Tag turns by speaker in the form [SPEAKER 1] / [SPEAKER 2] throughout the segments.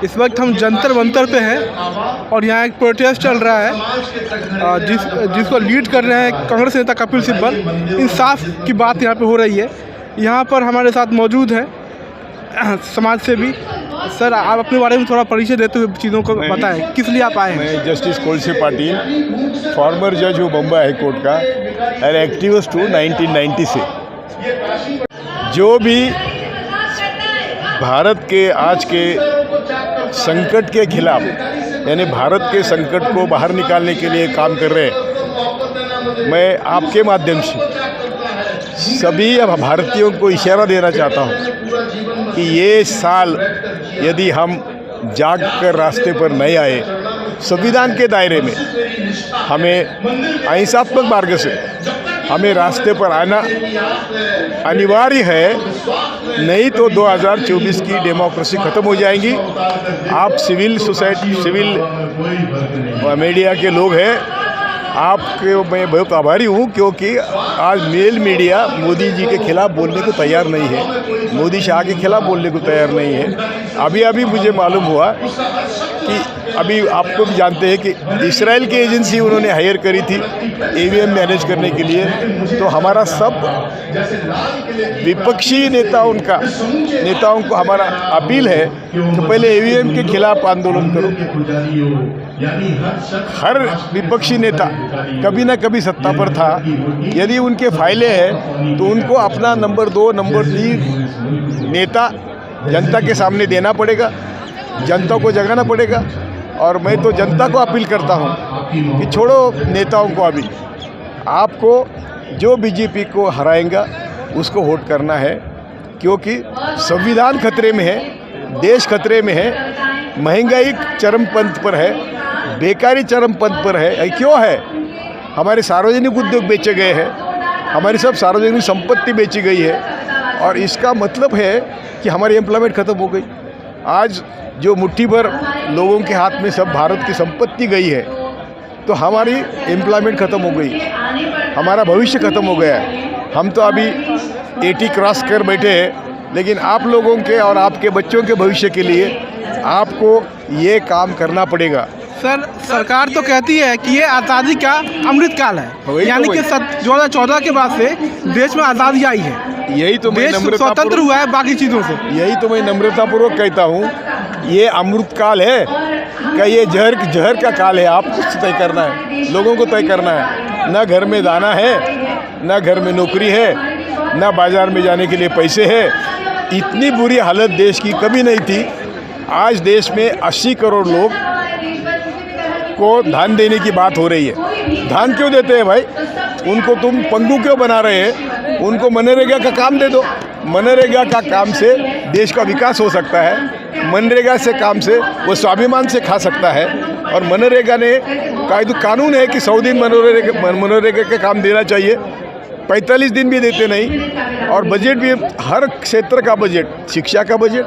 [SPEAKER 1] इस वक्त हम जंतर मंतर पे हैं और यहाँ एक प्रोटेस्ट चल रहा है जिसको लीड कर रहे हैं कांग्रेस नेता कपिल सिब्बल। इंसाफ की बात यहाँ पे हो रही है। यहाँ पर हमारे साथ मौजूद है समाज सेवी। सर, आप अपने बारे में थोड़ा परिचय देते हुए चीज़ों को बताएं, किस लिए आप आए हैं?
[SPEAKER 2] मैं जस्टिस कोलसे पाटिल, फॉर्मर जज हूँ बम्बई हाई कोर्ट का और एक्टिविस्ट हूँ 1990 से। जो भी भारत के आज के संकट के खिलाफ, यानी भारत के संकट को बाहर निकालने के लिए काम कर रहे हैं, मैं आपके माध्यम से सभी भारतीयों को इशारा देना चाहता हूं कि ये साल यदि हम जाग कर रास्ते पर नहीं आए, संविधान के दायरे में हमें अहिंसात्मक मार्ग से हमें रास्ते पर आना अनिवार्य है, नहीं तो 2024 की डेमोक्रेसी ख़त्म हो जाएगी। आप सिविल सोसाइटी, सिविल मीडिया के लोग हैं, आपके मैं बहुत आभारी हूँ, क्योंकि आज मेल मीडिया मोदी जी के खिलाफ बोलने को तैयार नहीं है, मोदी शाह के खिलाफ बोलने को तैयार नहीं है। अभी मुझे मालूम हुआ कि अभी आपको भी जानते हैं कि इजराइल की एजेंसी उन्होंने हायर करी थी ईवीएम मैनेज करने के लिए। तो हमारा सब विपक्षी नेताओं को हमारा अपील है कि पहले ईवीएम के खिलाफ आंदोलन करो। हर विपक्षी नेता कभी ना कभी सत्ता पर था, यदि उनके फायले हैं तो उनको अपना नंबर 2, नंबर 3 नेता जनता के सामने देना पड़ेगा, जनता को जगाना पड़ेगा। और मैं तो जनता को अपील करता हूं कि छोड़ो नेताओं को, अभी आपको जो बीजेपी को हराएगा उसको वोट करना है, क्योंकि संविधान खतरे में है, देश खतरे में है, महंगाई चरम पंथ पर है, बेकारी चरम पंथ पर है। क्यों है? हमारे सार्वजनिक उद्योग बेचे गए हैं, हमारी सब सार्वजनिक संपत्ति बेची गई है, और इसका मतलब है कि हमारी एम्प्लॉयमेंट ख़त्म हो गई। आज जो मुट्ठी भर लोगों के हाथ में सब भारत की संपत्ति गई है, तो हमारी एम्प्लॉयमेंट ख़त्म हो गई, हमारा भविष्य ख़त्म हो गया है। हम तो अभी 80 क्रॉस कर बैठे हैं, लेकिन आप लोगों के और आपके बच्चों के भविष्य के लिए आपको ये काम करना पड़ेगा।
[SPEAKER 1] सर, सरकार तो कहती है कि ये आज़ादी का अमृत काल है, यानी कि 2014 के बाद से देश में आज़ादी आई है,
[SPEAKER 2] यही तो मैं
[SPEAKER 1] स्वतंत्र हुआ है बाकी चीज़ों से।
[SPEAKER 2] यही तो मैं नम्रतापूर्वक कहता हूँ, ये अमृत काल है क्या? ये जहर का काल है। आपको तय करना है, लोगों को तय करना है। ना घर में दाना है, ना घर में नौकरी है, ना बाजार में जाने के लिए पैसे है। इतनी बुरी हालत देश की कभी नहीं थी। आज देश में 80 करोड़ लोग को धान देने की बात हो रही है। धान क्यों देते हैं भाई? उनको तुम पंगु क्यों बना रहे हैं? उनको मनरेगा का काम दे दो। मनरेगा का काम से देश का विकास हो सकता है। मनरेगा से काम से वो स्वाभिमान से खा सकता है। और मनरेगा ने कानून है कि 100 दिन मनरेगा का काम देना चाहिए, 45 दिन भी देते नहीं। और बजट भी हर क्षेत्र का बजट, शिक्षा का बजट,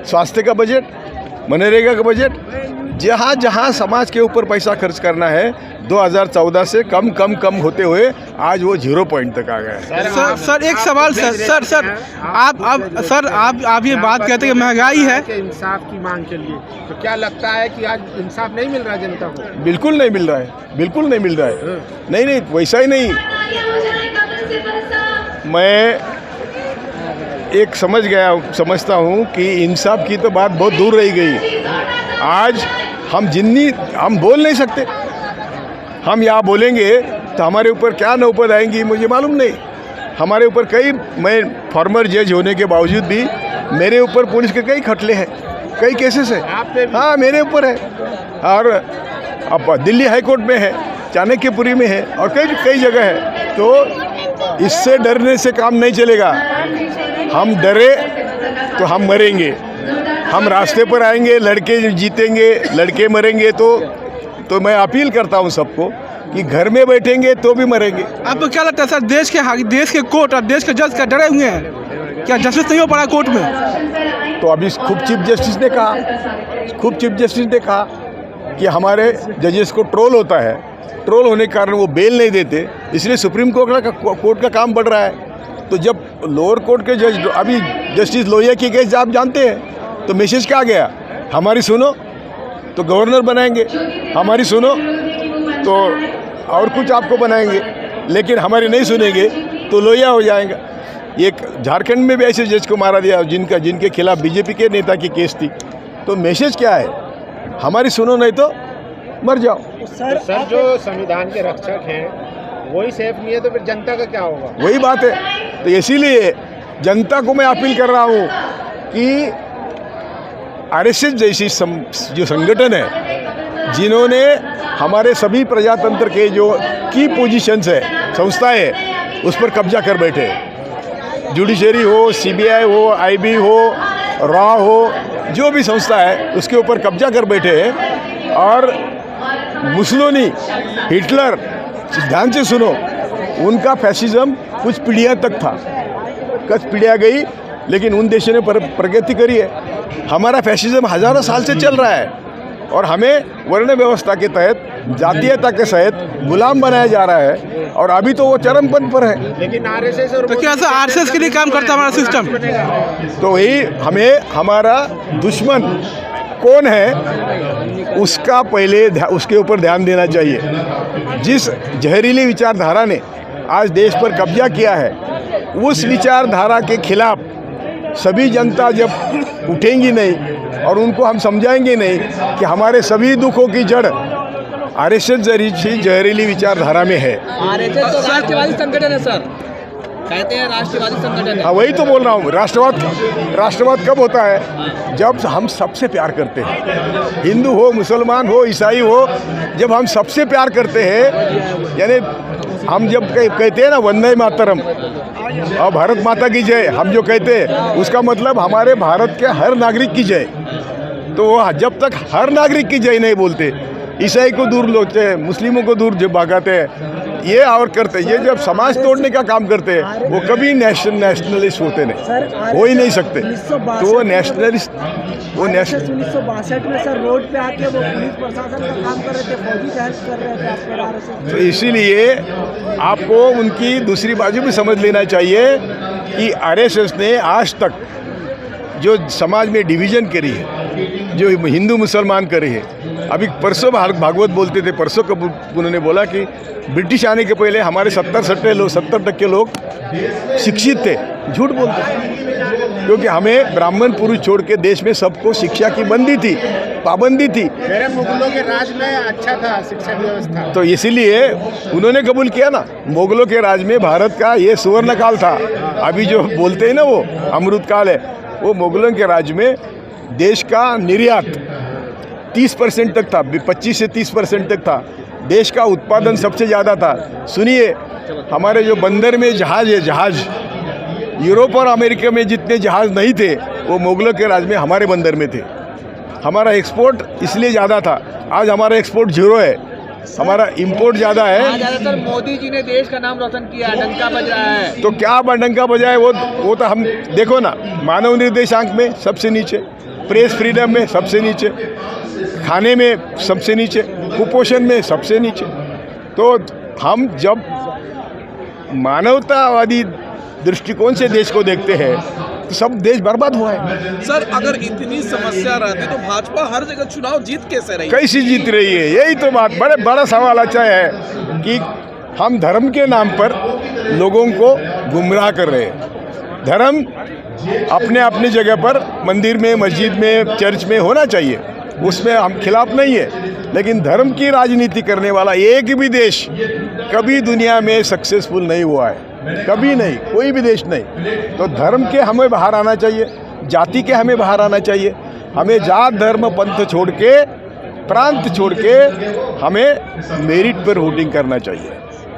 [SPEAKER 2] स्वास्थ्य का बजट, मनरेगा का बजट, जहाँ जहाँ समाज के ऊपर पैसा खर्च करना है, 2014 से कम होते हुए आज वो 0 पॉइंट तक आ गया है।
[SPEAKER 1] सर एक सवाल सर आप ये बात कहते हैं कि महंगाई है,
[SPEAKER 3] इंसाफ की मांग के लिए, तो क्या लगता है कि आज इंसाफ नहीं मिल रहा है जनता को?
[SPEAKER 2] बिल्कुल नहीं मिल रहा है, बिल्कुल नहीं मिल रहा है। नहीं, वैसा ही नहीं। मैं एक समझता हूँ कि इंसाफ की तो बात बहुत दूर रह गई। आज हम बोल नहीं सकते। हम यहाँ बोलेंगे तो हमारे ऊपर क्या नौबत आएंगी मुझे मालूम नहीं। हमारे ऊपर मैं फॉर्मर जज होने के बावजूद भी मेरे ऊपर पुलिस के कई खटले हैं, कई केसेस हैं। हाँ, मेरे ऊपर है। और अब दिल्ली हाई कोर्ट में है, चाणक्यपुरी में है, और कई जगह है। तो इससे डरने से काम नहीं चलेगा। हम डरे तो हम मरेंगे। हम रास्ते पर आएंगे, लड़के जीतेंगे, लड़के मरेंगे। तो मैं अपील करता हूं सबको कि घर में बैठेंगे तो भी मरेंगे।
[SPEAKER 1] आपको क्या लगता है सर, देश के कोर्ट और देश के जज का डरे हुए हैं? क्या जस्टिस नहीं हो पड़ा कोर्ट में?
[SPEAKER 2] तो अभी खूब चीफ जस्टिस ने कहा कि हमारे जजेस को ट्रोल होता है, ट्रोल होने के कारण वो बेल नहीं देते, इसलिए सुप्रीम कोर्ट का काम बढ़ रहा है। तो जब लोअर कोर्ट के जज, अभी जस्टिस लोहिया की केस आप जानते हैं, तो मैसेज क्या गया? हमारी सुनो तो गवर्नर बनाएंगे, हमारी सुनो तो और कुछ आपको बनाएंगे, लेकिन हमारी नहीं सुनेंगे तो लोहिया हो जाएगा। एक झारखंड में भी ऐसे जज को मारा दिया जिनके खिलाफ बीजेपी के नेता की केस थी। तो मैसेज क्या है, हमारी सुनो नहीं तो मर जाओ।
[SPEAKER 3] सर जो संविधान के रक्षक हैं वही सेफ नहीं है तो फिर जनता का क्या होगा? वही
[SPEAKER 2] बात है। तो इसीलिए जनता को मैं अपील कर रहा हूँ कि आरएसएस जैसी जो संगठन है, जिन्होंने हमारे सभी प्रजातंत्र के जो की पोजीशंस है, संस्थाएं है, उस पर कब्जा कर बैठे। जुडिशरी हो, सीबीआई हो, आईबी हो, रॉ हो, जो भी संस्था है उसके ऊपर कब्जा कर बैठे हैं। और मुसोलिनी, हिटलर, ध्यान से सुनो, उनका फैसिज्म कुछ पीढ़ियाँ तक था, कुछ पीढ़ियाँ गई, लेकिन उन देशों ने प्रगति करी है। हमारा फैसिज्म हज़ारों साल से चल रहा है और हमें वर्ण व्यवस्था के तहत, जातीयता के तहत गुलाम बनाया जा रहा है और अभी तो वो चरमपंथ पर है।
[SPEAKER 3] लेकिन आरएसएस और
[SPEAKER 1] तो क्या सर आरएसएस के लिए काम करता है हमारा सिस्टम?
[SPEAKER 2] तो वही हमें, हमारा दुश्मन कौन है उसका पहले उसके ऊपर ध्यान देना चाहिए। जिस जहरीली विचारधारा ने आज देश पर कब्जा किया है, उस विचारधारा के खिलाफ सभी जनता जब उठेंगी नहीं और उनको हम समझाएंगे नहीं कि हमारे सभी दुखों की जड़ आरएसएस जैसी जहरीली विचारधारा में है।
[SPEAKER 4] आरएसएस तो राष्ट्रवादी संगठन है सर, कहते हैं राष्ट्रवादी संगठन है।
[SPEAKER 2] हाँ, वही तो बोल रहा हूँ। राष्ट्रवाद कब होता है? जब हम सबसे प्यार करते हैं, हिंदू हो, मुसलमान हो, ईसाई हो, जब हम सबसे प्यार करते हैं, यानी हम जब कहते हैं ना वंदे मातरम और भारत माता की जय, हम जो कहते हैं उसका मतलब हमारे भारत के हर नागरिक की जय। तो वो जब तक हर नागरिक की जय नहीं बोलते, ईसाई को दूर लोचते हैं, मुस्लिमों को दूर भगाते हैं, ये और करते, ये जब समाज तोड़ने का काम करते हैं, वो कभी नेशनलिस्ट होते नहीं, हो ही नहीं सकते। तो वो नेशनलिस्ट, वो
[SPEAKER 4] 1962 में सर रोड पे आके वो पुलिस प्रशासन का काम कर रहे थे, फौजी जांच कर रहे थे आपके आरएसएस।
[SPEAKER 2] तो इसीलिए आपको उनकी दूसरी बाजू भी समझ लेना चाहिए कि आरएसएस ने आज तक जो समाज में डिवीज़न करी है, जो हिंदू मुसलमान करे है। अभी परसों भागवत बोलते थे, परसों कब उन्होंने बोला कि ब्रिटिश आने के पहले हमारे 70% लोग शिक्षित थे। झूठ बोलते थे, क्योंकि हमें ब्राह्मण पुरुष छोड़ के देश में सबको शिक्षा की बंदी थी, पाबंदी थी।
[SPEAKER 3] मेरे मुगलों के राज में अच्छा था शिक्षा व्यवस्था,
[SPEAKER 2] तो इसीलिए उन्होंने कबूल किया ना। मुगलों के राज में भारत का ये सुवर्ण काल था। अभी जो बोलते हैं ना वो अमृत काल है, वो मुगलों के राज में देश का निर्यात 30% तक था, 25 से 30% तक था। देश का उत्पादन सबसे ज़्यादा था। सुनिए, हमारे जो बंदर में जहाज़ है, जहाज़ यूरोप और अमेरिका में जितने जहाज़ नहीं थे, वो मुगलों के राज में हमारे बंदर में थे। हमारा एक्सपोर्ट इसलिए ज़्यादा था। आज हमारा एक्सपोर्ट जीरो है, हमारा इंपोर्ट ज़्यादा है।
[SPEAKER 4] ज़्यादातर मोदी जी ने देश का नाम रोशन किया, डंका बज रहा है।
[SPEAKER 2] तो क्या डंका बजाए, वो तो हम देखो ना, मानव निर्देशांक में सबसे नीचे, प्रेस फ्रीडम में सबसे नीचे, खाने में सबसे नीचे, कुपोषण में सबसे नीचे। तो हम जब मानवतावादी दृष्टिकोण से देश को देखते हैं तो सब देश बर्बाद हुआ है।
[SPEAKER 5] सर, अगर इतनी समस्या रहती तो भाजपा हर जगह चुनाव जीत कैसे रही?
[SPEAKER 2] कैसी जीत रही है, यही तो बात बड़ा सवाल अच्छा है कि हम धर्म के नाम पर लोगों को गुमराह कर रहे हैं। धर्म अपने अपने जगह पर, मंदिर में, मस्जिद में, चर्च में होना चाहिए, उसमें हम खिलाफ नहीं है। लेकिन धर्म की राजनीति करने वाला एक भी देश कभी दुनिया में सक्सेसफुल नहीं हुआ है, कभी नहीं, कोई भी देश नहीं। तो धर्म के हमें बाहर आना चाहिए, जाति के हमें बाहर आना चाहिए। हमें जात धर्म पंथ छोड़ के, प्रांत छोड़ के हमें मेरिट पर वोटिंग करना चाहिए,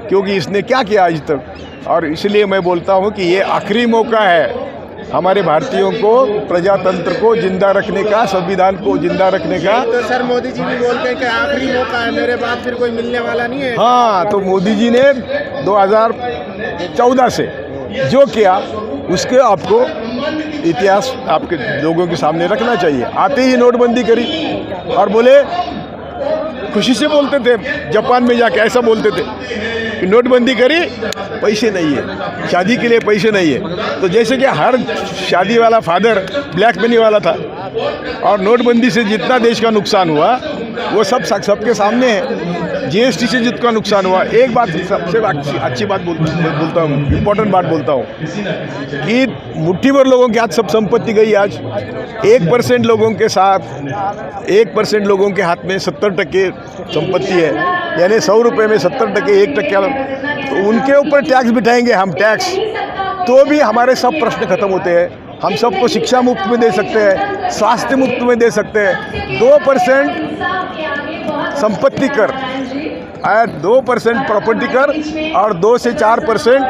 [SPEAKER 2] क्योंकि इसने क्या किया आज तक। और इसलिए मैं बोलता हूँ कि ये आखिरी मौका है हमारे भारतीयों को, प्रजातंत्र को जिंदा रखने का, संविधान को जिंदा रखने का।
[SPEAKER 3] तो सर मोदी जी भी बोलते हैं कि आखिरी मौका है, मेरे बाद फिर कोई मिलने वाला नहीं है।
[SPEAKER 2] हाँ, तो मोदी जी ने 2014 से जो किया उसके आपको इतिहास आपके लोगों के सामने रखना चाहिए। आते ही नोटबंदी करी और बोले, खुशी से बोलते थे, जापान में जाके ऐसा बोलते थे कि नोटबंदी करी, पैसे नहीं है, शादी के लिए पैसे नहीं है। तो जैसे कि हर शादी वाला फादर ब्लैक मनी वाला था और नोटबंदी से जितना देश का नुकसान हुआ वो सबके सामने है। जीएसटी से जितना नुकसान हुआ, एक बात सबसे अच्छी बात बोलता हूँ, इम्पोर्टेंट बात बोलता हूँ कि मुट्ठी भर लोगों के हाथ सब संपत्ति गई। आज 1% लोगों के साथ 1% लोगों के हाथ में 70% संपत्ति है, यानी 100 रुपये में 70% 1%, तो उनके ऊपर टैक्स बिठाएंगे हम टैक्स, तो भी हमारे सब प्रश्न खत्म होते हैं। हम सबको शिक्षा मुफ्त में दे सकते हैं, स्वास्थ्य मुफ्त में दे सकते हैं। 2% संपत्ति कर और 2% प्रॉपर्टी कर और 2 से 4%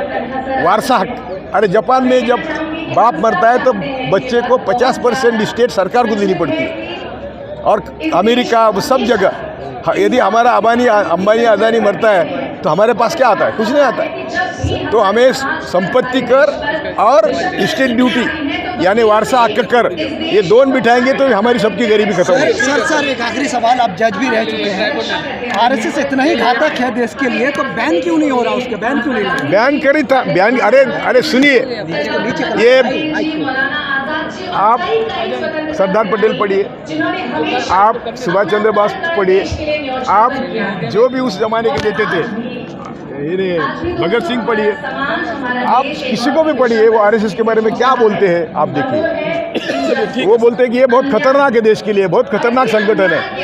[SPEAKER 2] वारसा हक। अरे जापान में जब बाप मरता है तो बच्चे को 50% स्टेट सरकार को देनी पड़ती है। और अमेरिका सब जगह यदि हमारा अंबानी अदानी मरता है तो हमारे पास क्या आता है? कुछ नहीं आता है। तो हमें संपत्ति कर और स्टेट ड्यूटी यानी वारसा हक कर, ये दोनों बिठाएंगे तो हमारी सबकी गरीबी खत्म होगी।
[SPEAKER 4] सर एक आखिरी सवाल, आप जज भी रह चुके हैं, आरएसएस इतना ही घातक है देश के लिए, तो बैन क्यों नहीं हो रहा उसका? बैन क्यों नहीं?
[SPEAKER 2] बैन करी था, बैन। अरे सुनिए, ये आप सरदार पटेल पढ़िए, आप सुभाष चंद्र बोस पढ़िए, आप जो भी उस जमाने के देते थे, भगत सिंह पढ़िए, आप किसी को भी पढ़िए, वो आरएसएस के बारे में क्या बोलते हैं आप देखिए। वो बोलते हैं कि ये बहुत खतरनाक है देश के लिए, बहुत खतरनाक संगठन है।